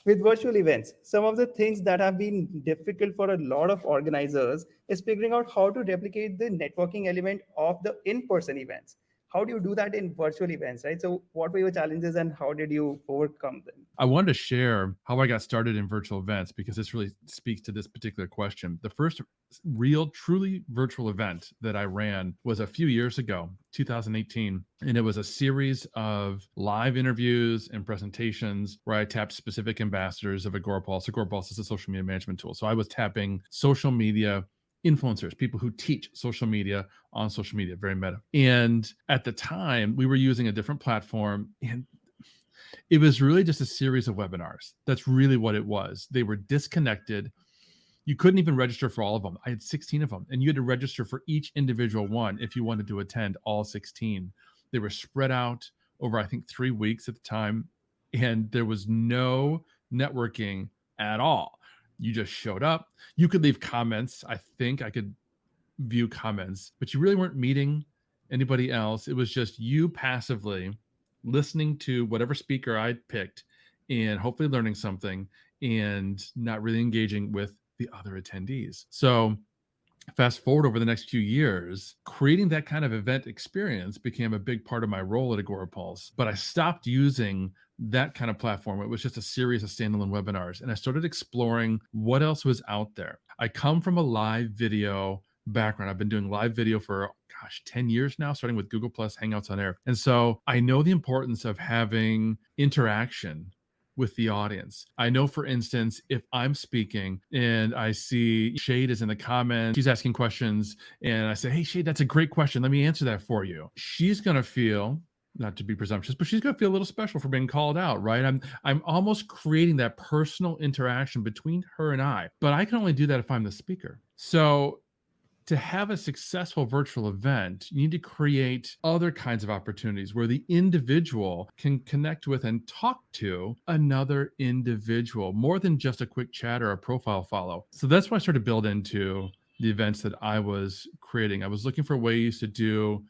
With virtual events, some of the things that have been difficult for a lot of organizers is figuring out how to replicate the networking element of the in-person events. How do you do that in virtual events, right? So what were your challenges and how did you overcome them? I wanted to share how I got started in virtual events because this really speaks to this particular question. The first real, truly virtual event that I ran was a few years ago, 2018. And it was a series of live interviews and presentations where I tapped specific ambassadors of Agorapulse. Agorapulse is a social media management tool. So I was tapping social media influencers, people who teach social media on social media, very meta. And at the time, we were using a different platform. And it was really just a series of webinars. That's really what it was. They were disconnected. You couldn't even register for all of them. I had 16 of them, and you had to register for each individual one if you wanted to attend all 16. They were spread out over, I think, 3 weeks at the time, and there was no networking at all. You just showed up. You could leave comments. I think I could view comments, but you really weren't meeting anybody else. It was just you passively listening to whatever speaker I picked and hopefully learning something and not really engaging with the other attendees. So fast forward over the next few years, creating that kind of event experience became a big part of my role at Agorapulse. But I stopped using that kind of platform. It was just a series of standalone webinars. And I started exploring what else was out there. I come from a live video background. I've been doing live video for 10 years now, starting with Google Plus Hangouts on Air. And so I know the importance of having interaction with the audience. I know, for instance, if I'm speaking and I see Shade is in the comments, she's asking questions, and I say, "Hey, Shade, that's a great question. Let me answer that for you." She's going to feel, not to be presumptuous, but she's going to feel a little special for being called out, right? I'm almost creating that personal interaction between her and I, but I can only do that if I'm the speaker. So to have a successful virtual event, you need to create other kinds of opportunities where the individual can connect with and talk to another individual, more than just a quick chat or a profile follow. So that's why I started to build into the events that I was creating. I was looking for ways to do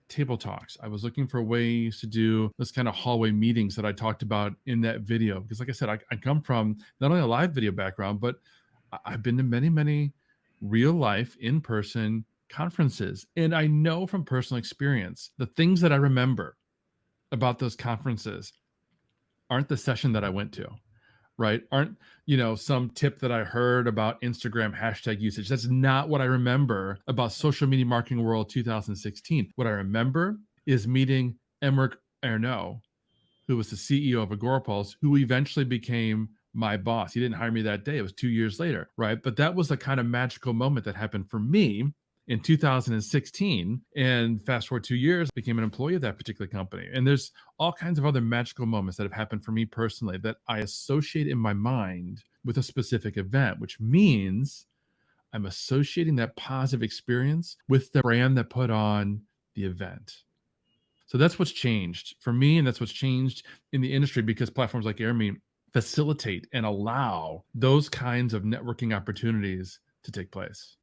table talks. I was looking for ways to do this kind of hallway meetings that I talked about in that video. Because like I said, I come from not only a live video background, but I've been to many, many real life in-person conferences. And I know from personal experience, the things that I remember about those conferences aren't the session that I went to, right? Aren't, some tip that I heard about Instagram hashtag usage. That's not what I remember about Social Media Marketing World 2016. What I remember is meeting Emmerich Ernaud, who was the CEO of Agorapulse, who eventually became my boss. He didn't hire me that day. It was 2 years later, right? But that was the kind of magical moment that happened for me in 2016. And fast forward 2 years, became an employee of that particular company. And there's all kinds of other magical moments that have happened for me personally that I associate in my mind with a specific event, which means I'm associating that positive experience with the brand that put on the event. So that's what's changed for me, and that's what's changed in the industry because platforms like Airmeet facilitate and allow those kinds of networking opportunities to take place.